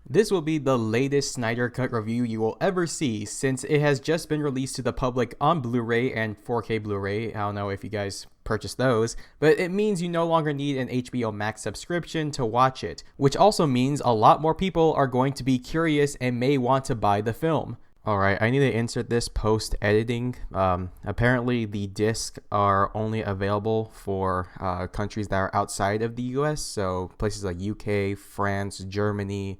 This will be the latest Snyder Cut review you will ever see since it has just been released to the public on Blu-ray and 4K Blu-ray. I don't know if you guys purchased those, but it means you no longer need an HBO Max subscription to watch it, which also means a lot more people are going to be curious and may want to buy the film. Alright, I need to insert this post-editing. Apparently the discs are only available for countries that are outside of the US, so places like UK, France, Germany,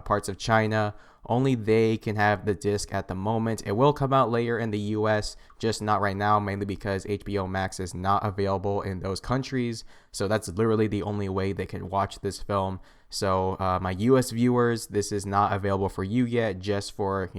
parts of China. Only they can have the disc at the moment. It will come out later in the US, just not right now, mainly because HBO Max is not available in those countries. So that's literally the only way they can watch this film. So my US viewers, this is not available for you yet, just for,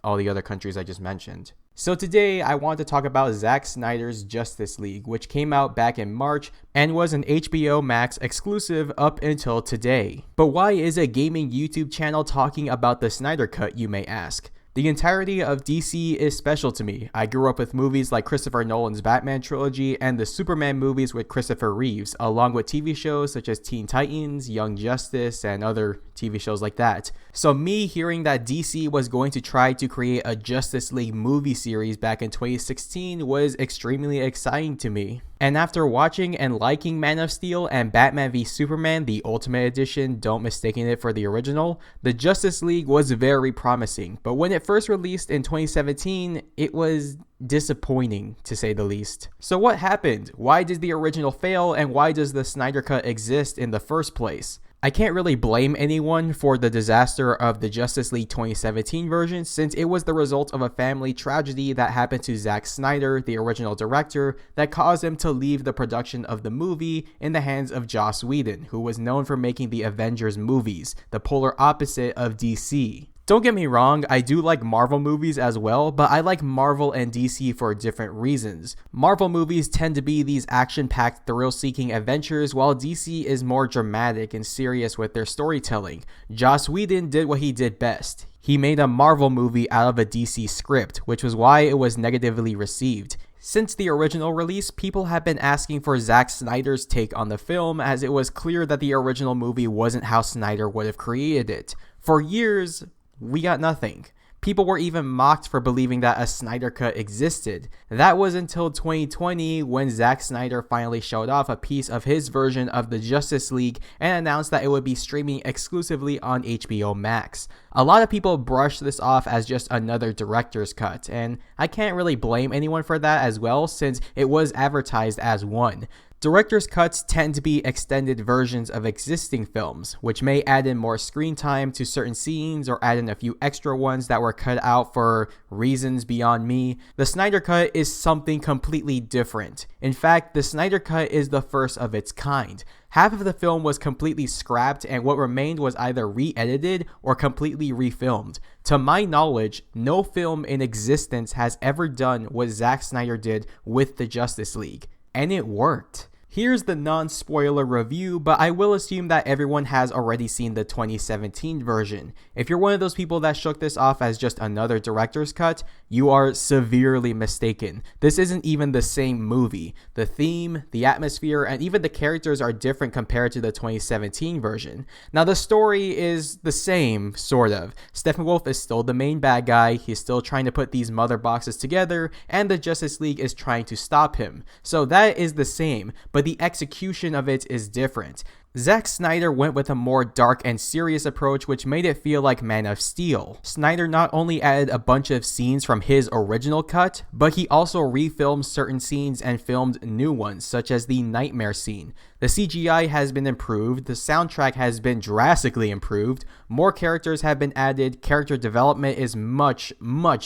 all the other countries I just mentioned. So today I want to talk about Zack Snyder's Justice League, which came out back in March and was an HBO Max exclusive up until today. But why is a gaming YouTube channel talking about the Snyder Cut, you may ask? The entirety of DC is special to me. I grew up with movies like Christopher Nolan's Batman trilogy and the Superman movies with Christopher Reeves, along with TV shows such as Teen Titans, Young Justice, and other TV shows like that. So me hearing that DC was going to try to create a Justice League movie series back in 2016 was extremely exciting to me. And after watching and liking Man of Steel and Batman v Superman, the Ultimate Edition, don't mistaking it for the original, the Justice League was very promising. But when it first released in 2017, it was disappointing, to say the least. So what happened? Why did the original fail, and why does the Snyder Cut exist in the first place? I can't really blame anyone for the disaster of the Justice League 2017 version, since it was the result of a family tragedy that happened to Zack Snyder, the original director, that caused him to leave the production of the movie in the hands of Joss Whedon, who was known for making the Avengers movies, the polar opposite of DC. Don't get me wrong, I do like Marvel movies as well, but I like Marvel and DC for different reasons. Marvel movies tend to be these action-packed, thrill-seeking adventures, while DC is more dramatic and serious with their storytelling. Joss Whedon did what he did best. He made a Marvel movie out of a DC script, which was why it was negatively received. Since the original release, people have been asking for Zack Snyder's take on the film, as it was clear that the original movie wasn't how Snyder would have created it. For years, we got nothing. People were even mocked for believing that a Snyder Cut existed. That was until 2020 when Zack Snyder finally showed off a piece of his version of the Justice League and announced that it would be streaming exclusively on HBO Max. A lot of people brush this off as just another director's cut, and I can't really blame anyone for that as well, since it was advertised as one. Director's cuts tend to be extended versions of existing films, which may add in more screen time to certain scenes or add in a few extra ones that were cut out for reasons beyond me. The Snyder Cut is something completely different. In fact, the Snyder Cut is the first of its kind. Half of the film was completely scrapped, and what remained was either re-edited or completely refilmed. To my knowledge, no film in existence has ever done what Zack Snyder did with the Justice League. And it worked. Here's the non-spoiler review, but I will assume that everyone has already seen the 2017 version. If you're one of those people that shook this off as just another director's cut, you are severely mistaken. This isn't even the same movie. The theme, the atmosphere, and even the characters are different compared to the 2017 version. Now the story is the same, sort of. Steppenwolf is still the main bad guy, he's still trying to put these mother boxes together, and the Justice League is trying to stop him. So that is the same, but the execution of it is different. Zack Snyder went with a more dark and serious approach, which made it feel like Man of Steel. Snyder not only added a bunch of scenes from his original cut, but he also refilmed certain scenes and filmed new ones, such as the nightmare scene. The CGI has been improved, the soundtrack has been drastically improved, more characters have been added, character development is much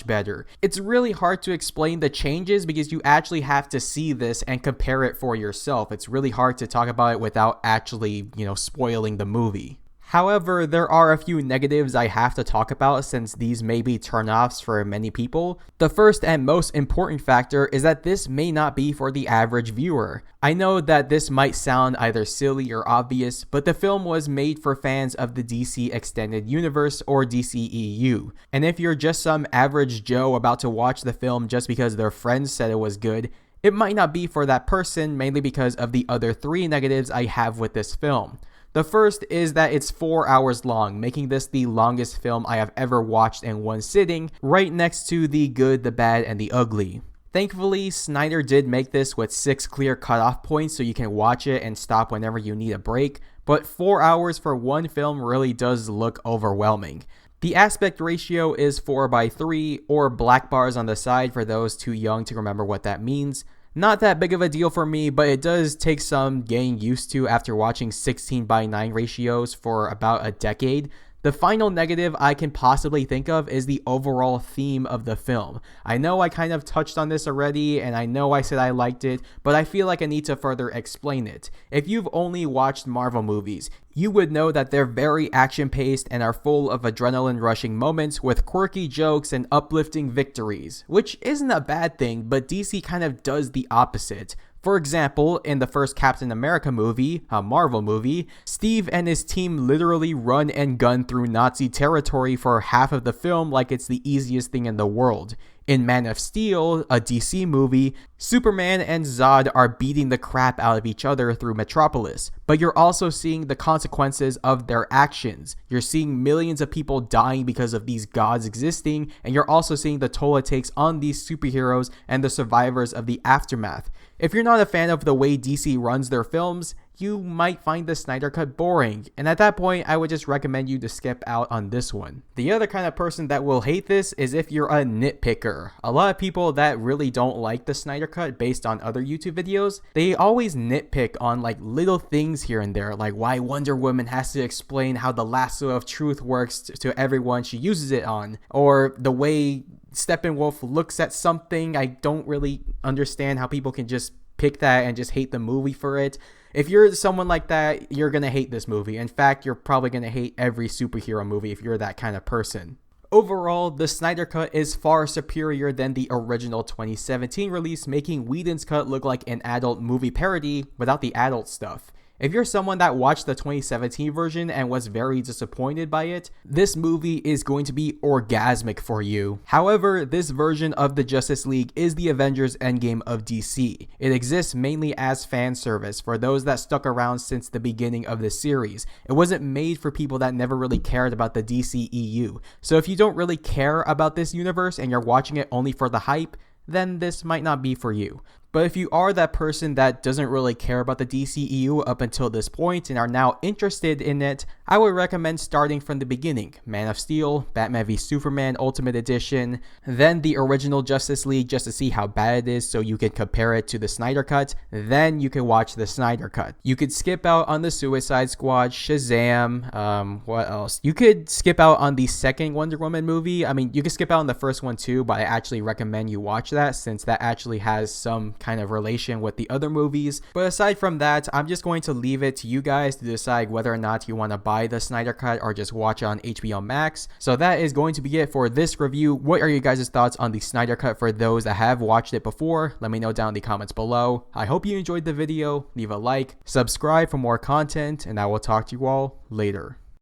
better. It's really hard to explain the changes because you actually have to see this and compare it for yourself. It's really hard to talk about it without actually spoiling the movie. However, there are a few negatives I have to talk about since these may be turnoffs for many people. The first and most important factor is that this may not be for the average viewer. I know that this might sound either silly or obvious, but the film was made for fans of the DC Extended Universe or DCEU. And if you're just some average Joe about to watch the film just because their friends said it was good, it might not be for that person, mainly because of the other three negatives I have with this film. The first is that it's 4 hours long, making this the longest film I have ever watched in one sitting, right next to The Good, the Bad, and the Ugly. Thankfully, Snyder did make this with 6 clear cutoff points so you can watch it and stop whenever you need a break, but 4 hours for one film really does look overwhelming. The aspect ratio is 4:3, or black bars on the side for those too young to remember what that means. Not that big of a deal for me, but it does take some getting used to after watching 16:9 ratios for about a decade. The final negative I can possibly think of is the overall theme of the film. I know I kind of touched on this already, and I know I said I liked it, but I feel like I need to further explain it. If you've only watched Marvel movies, you would know that they're very action-paced and are full of adrenaline-rushing moments with quirky jokes and uplifting victories, which isn't a bad thing, but DC kind of does the opposite. For example, in the first Captain America movie, a Marvel movie, Steve and his team literally run and gun through Nazi territory for half of the film like it's the easiest thing in the world. In Man of Steel, a DC movie, Superman and Zod are beating the crap out of each other through Metropolis, but you're also seeing the consequences of their actions. You're seeing millions of people dying because of these gods existing, and you're also seeing the toll it takes on these superheroes and the survivors of the aftermath. If you're not a fan of the way DC runs their films, you might find the Snyder Cut boring, and at that point, I would just recommend you to skip out on this one. The other kind of person that will hate this is if you're a nitpicker. A lot of people that really don't like the Snyder Cut based on other YouTube videos, they always nitpick on like little things here and there, like why Wonder Woman has to explain how the lasso of truth works to everyone she uses it on, or the way Steppenwolf looks at something. I don't really understand how people can just pick that and just hate the movie for it. If you're someone like that, you're going to hate this movie. In fact, you're probably going to hate every superhero movie if you're that kind of person. Overall, the Snyder Cut is far superior than the original 2017 release, making Whedon's cut look like an adult movie parody without the adult stuff. If you're someone that watched the 2017 version and was very disappointed by it, this movie is going to be orgasmic for you. However, this version of the Justice League is the Avengers Endgame of DC. It exists mainly as fan service for those that stuck around since the beginning of the series. It wasn't made for people that never really cared about the DCEU. So if you don't really care about this universe and you're watching it only for the hype, then this might not be for you. But if you are that person that doesn't really care about the DCEU up until this point and are now interested in it, I would recommend starting from the beginning. Man of Steel, Batman v Superman Ultimate Edition, then the original Justice League just to see how bad it is so you can compare it to the Snyder Cut, then you can watch the Snyder Cut. You could skip out on the Suicide Squad, Shazam, what else? You could skip out on the second Wonder Woman movie. I mean, you could skip out on the first one too, but I actually recommend you watch that since that actually has some kind of relation with the other movies. But aside from that, I'm just going to leave it to you guys to decide whether or not you want to buy the Snyder Cut or just watch it on HBO Max. So that is going to be it for this review. What are you guys' thoughts on the Snyder Cut for those that have watched it before? Let me know down in the comments below. I hope you enjoyed the video. Leave a like, subscribe for more content, and I will talk to you all later.